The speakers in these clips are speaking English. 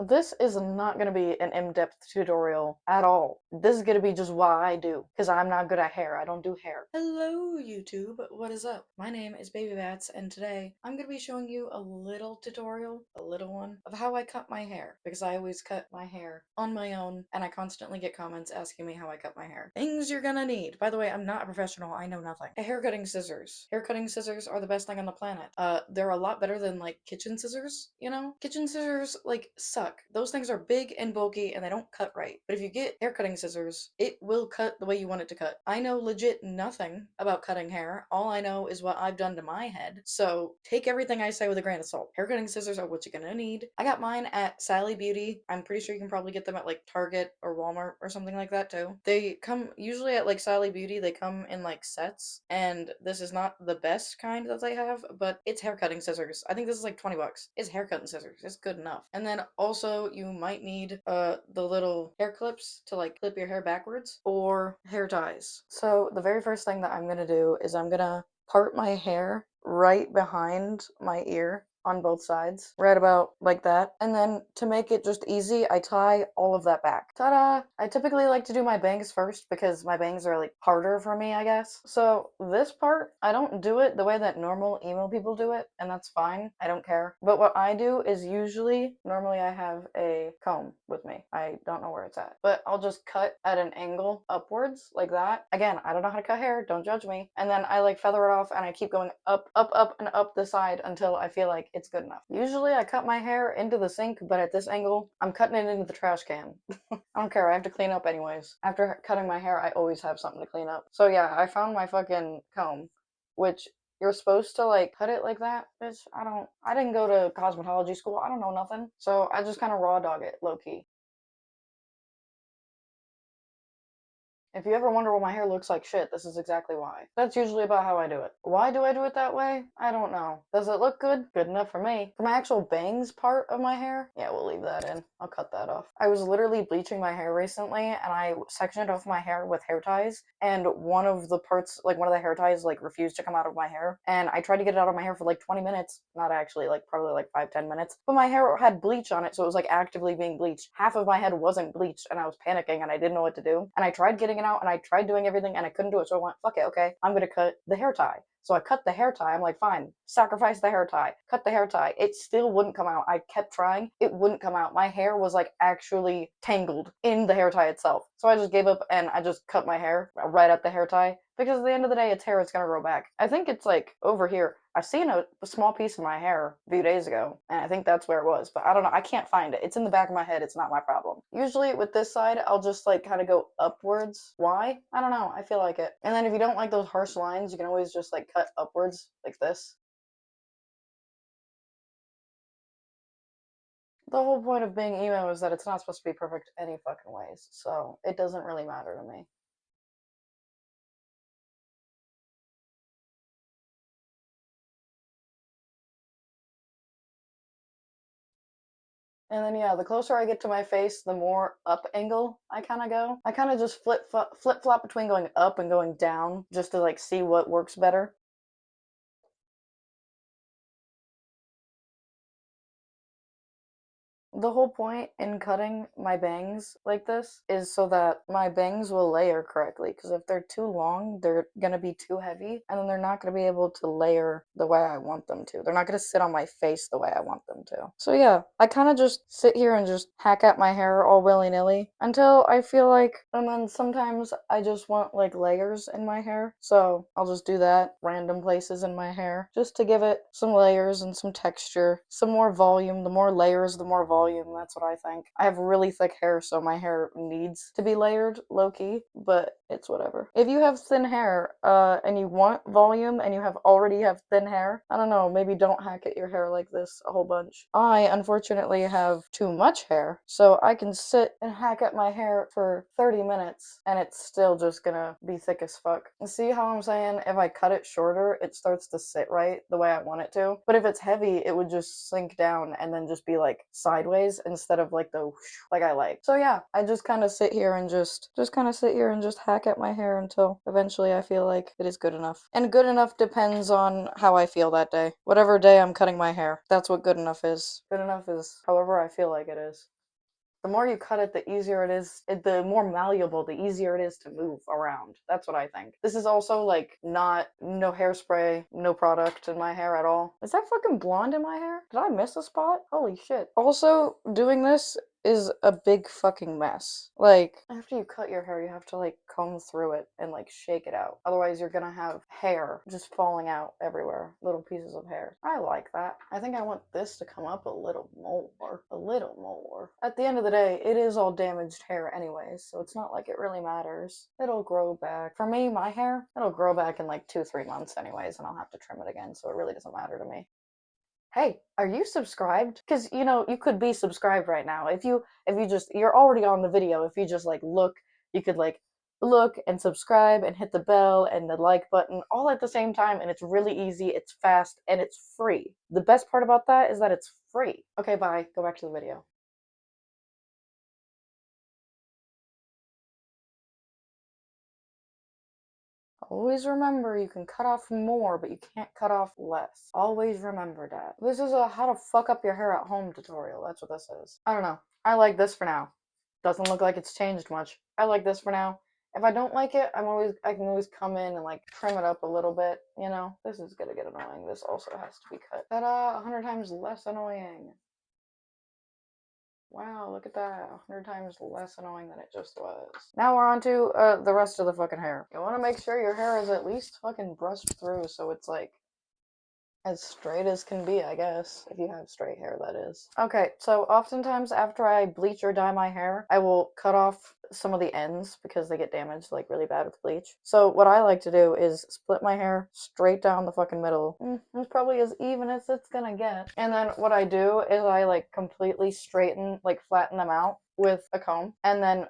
this is not gonna be an in-depth tutorial at all. This is gonna be just what I do, because I'm not good at hair. I don't do hair. Hello, YouTube. What is up? My name is Baby Bats, and today I'm gonna be showing you a little tutorial, a little one, of how I cut my hair, because I always cut my hair on my own, and I constantly get comments asking me how I cut my hair. Things you're gonna need. By the way, I'm not a professional. I know nothing. Hair cutting scissors. Hair cutting scissors are the best thing on the planet. They're a lot better than like kitchen scissors, you know? Kitchen scissors like suck. Those things are big and bulky and they don't cut right. But if you get hair cutting scissors, it will cut the way you want it to cut. I know legit nothing about cutting hair. All I know is what I've done to my head. So take everything I say with a grain of salt. Hair cutting scissors are what you're gonna need. I got mine at Sally Beauty. I'm pretty sure you can probably get them at like Target or Walmart or something like that too. They come usually at like Sally Beauty, they come in like sets, and this is not the best kind that they have, but it's hair cutting scissors. I think this is like 20 bucks. It's hair cutting scissors. It's good enough. And then also you might need the little hair clips to like clip your hair backwards, or hair ties. So the very first thing that I'm gonna do is I'm gonna part my hair right behind my ear on both sides, right about like that. And then to make it just easy, I tie all of that back. Ta-da! I typically like to do my bangs first because my bangs are like harder for me, I guess. So this part, I don't do it the way that normal emo people do it, and that's fine. I don't care. But what I do is normally I have a comb with me. I don't know where it's at, but I'll just cut at an angle upwards like that. Again, I don't know how to cut hair, don't judge me. And then I like feather it off and I keep going up, up, up, and up the side until I feel like it's good enough. Usually I cut my hair into the sink, but at this angle, I'm cutting it into the trash can. I don't care, I have to clean up anyways. After cutting my hair, I always have something to clean up. So yeah, I found my fucking comb, which you're supposed to like cut it like that, bitch. I didn't go to cosmetology school. I don't know nothing. So I just kind of raw dog it, low key. If you ever wonder why my hair looks like shit, this is exactly why. That's usually about how I do it. Why do I do it that way? I don't know. Does it look good? Good enough for me. For my actual bangs part of my hair, yeah, we'll leave that in. I'll cut that off. I was literally bleaching my hair recently, and I sectioned off my hair with hair ties, and one of the parts, like one of the hair ties, like refused to come out of my hair, and I tried to get it out of my hair for like 20 minutes. Not actually, like probably like 5-10 minutes. But my hair had bleach on it, so it was like actively being bleached. Half of my head wasn't bleached, and I was panicking, and I didn't know what to do. And I tried getting it out and I tried doing everything and I couldn't do it. So I went, fuck it, okay, I'm gonna cut the hair tie. So I cut the hair tie. I'm like, fine, sacrifice the hair tie. Cut the hair tie. It still wouldn't come out. I kept trying. It wouldn't come out. My hair was like actually tangled in the hair tie itself. So I just gave up and I just cut my hair right at the hair tie. Because at the end of the day, it's hair, it's gonna grow back. I think it's like over here. I seen a small piece of my hair a few days ago, and I think that's where it was, but I don't know. I can't find it. It's in the back of my head. It's not my problem. Usually with this side, I'll just like kind of go upwards. Why? I don't know. I feel like it. And then if you don't like those harsh lines, you can always just like cut upwards like this. The whole point of being emo is that it's not supposed to be perfect any fucking ways, so it doesn't really matter to me. And then yeah, the closer I get to my face, the more up angle I kind of go. I kind of just flip flop between going up and going down just to like see what works better. The whole point in cutting my bangs like this is so that my bangs will layer correctly. Because if they're too long, they're gonna be too heavy, and then they're not gonna be able to layer the way I want them to. They're not gonna sit on my face the way I want them to. So yeah, I kind of just sit here and just hack at my hair all willy nilly until I feel like, and then sometimes I just want like layers in my hair. So I'll just do that random places in my hair just to give it some layers and some texture, some more volume. The more layers, the more volume. That's what I think. I have really thick hair, so my hair needs to be layered low key, but it's whatever. If you have thin hair, and you want volume and you already have thin hair, I don't know, maybe don't hack at your hair like this a whole bunch. I unfortunately have too much hair, so I can sit and hack at my hair for 30 minutes and it's still just gonna be thick as fuck. See how I'm saying? If I cut it shorter, it starts to sit right the way I want it to. But if it's heavy, it would just sink down and then just be like sideways instead of like the whoosh, like I like. So yeah, I just kind of sit here and just kind of sit here and just hack at my hair until eventually I feel like it is good enough. And good enough depends on how I feel that day. Whatever day I'm cutting my hair, that's what good enough is. Good enough is however I feel like it is. The more you cut it, the easier it is, the more malleable, the easier it is to move around. That's what I think. This is also like not, no hairspray, no product in my hair at all. Is that fucking blonde in my hair? Did I miss a spot? Holy shit. Also, doing this is a big fucking mess. Like, after you cut your hair, you have to like comb through it and like shake it out. Otherwise, you're gonna have hair just falling out everywhere. Little pieces of hair. I like that. I think I want this to come up a little more. A little more. At the end of the day, it is all damaged hair anyways, so it's not like it really matters. It'll grow back. For me, my hair, it'll grow back in like 2-3 months anyways, and I'll have to trim it again, so it really doesn't matter to me. Hey, are you subscribed? Because you know you could be subscribed right now. If you just, you're already on the video. If you just like look, you could like look and subscribe and hit the bell and the like button all at the same time, and it's really easy, it's fast, and it's free. The best part about that is that it's free. Okay, bye. Go back to the video. Always remember you can cut off more, but you can't cut off less. Always remember that. This is a how to fuck up your hair at home tutorial. That's what this is. I don't know. I like this for now. Doesn't look like it's changed much. I like this for now. If I don't like it, I can always come in and like trim it up a little bit, you know? This is gonna get annoying. This also has to be cut. Ta-da! 100 times less annoying. Wow, look at that. 100 times less annoying than it just was. Now we're on to the rest of the fucking hair. You want to make sure your hair is at least fucking brushed through so it's like as straight as can be, I guess. If you have straight hair, that is. Okay, so oftentimes after I bleach or dye my hair, I will cut off some of the ends because they get damaged like really bad with bleach. So what I like to do is split my hair straight down the fucking middle. It's probably as even as it's gonna get. And then what I do is I like completely straighten, like flatten them out with a comb, and then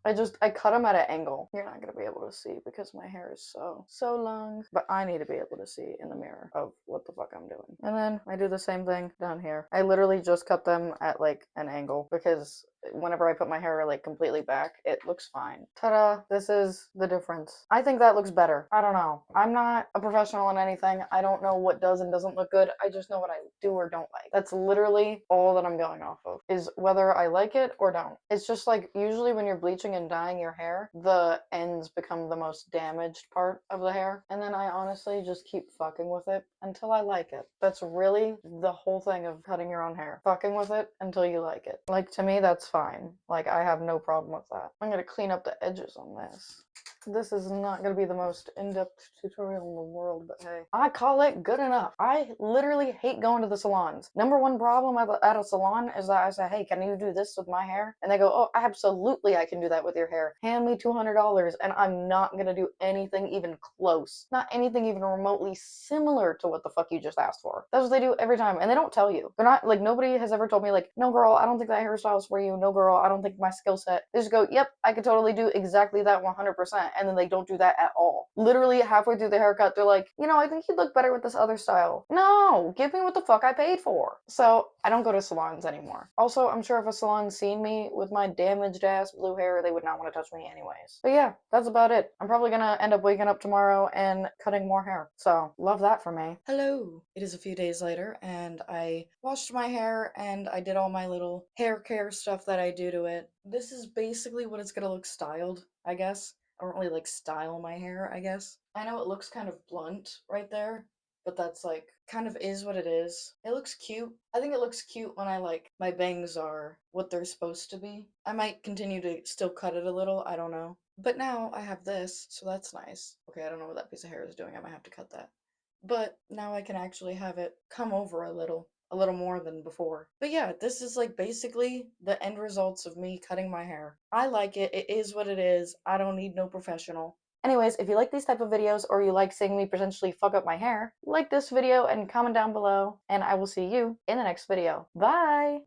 I cut them at an angle. You're not gonna be able to see because my hair is so long, but I need to be able to see in the mirror of what the fuck I'm doing. And then I do the same thing down here. I literally just cut them at like an angle because whenever I put my hair like completely back, it looks fine. Ta-da! This is the difference. I think that looks better. I don't know. I'm not a professional in anything. I don't know what does and doesn't look good. I just know what I do or don't like. That's literally all that I'm going off of, is whether I like it or don't. It's just like usually when you're bleaching and dyeing your hair, the ends become the most damaged part of the hair, and then I honestly just keep fucking with it until I like it. That's really the whole thing of cutting your own hair. Fucking with it until you like it. Like, to me, that's fine. Like, I have no problem with that. I'm gonna clean up the edges on this. This is not going to be the most in-depth tutorial in the world, but hey. I call it good enough. I literally hate going to the salons. Number one problem at a salon is that I say, hey, can you do this with my hair? And they go, oh, absolutely I can do that with your hair. Hand me $200 and I'm not going to do anything even close. Not anything even remotely similar to what the fuck you just asked for. That's what they do every time, and they don't tell you. They're not, like, nobody has ever told me, like, no girl, I don't think that hairstyle is for you. No girl, I don't think my skill set. They just go, yep, I could totally do exactly that 100%. And then they don't do that at all. Literally halfway through the haircut, they're like, you know, I think you'd look better with this other style. No, give me what the fuck I paid for. So I don't go to salons anymore. Also, I'm sure if a salon seen me with my damaged ass blue hair, they would not want to touch me anyways. But yeah, that's about it. I'm probably gonna end up waking up tomorrow and cutting more hair. So love that for me. Hello. It is a few days later, and I washed my hair and I did all my little hair care stuff that I do to it. This is basically what it's gonna look styled, I guess. I don't really like style my hair, I guess. I know it looks kind of blunt right there, but that's like kind of is what it is. It looks cute. I think it looks cute when I like my bangs are what they're supposed to be. I might continue to still cut it a little, I don't know. But now I have this, so that's nice. Okay, I don't know what that piece of hair is doing. I might have to cut that. But now I can actually have it come over a little more than before. But yeah, this is like basically the end results of me cutting my hair. I like it. It is what it is. I don't need no professional. Anyways, if you like these type of videos or you like seeing me potentially fuck up my hair, like this video and comment down below, and I will see you in the next video. Bye!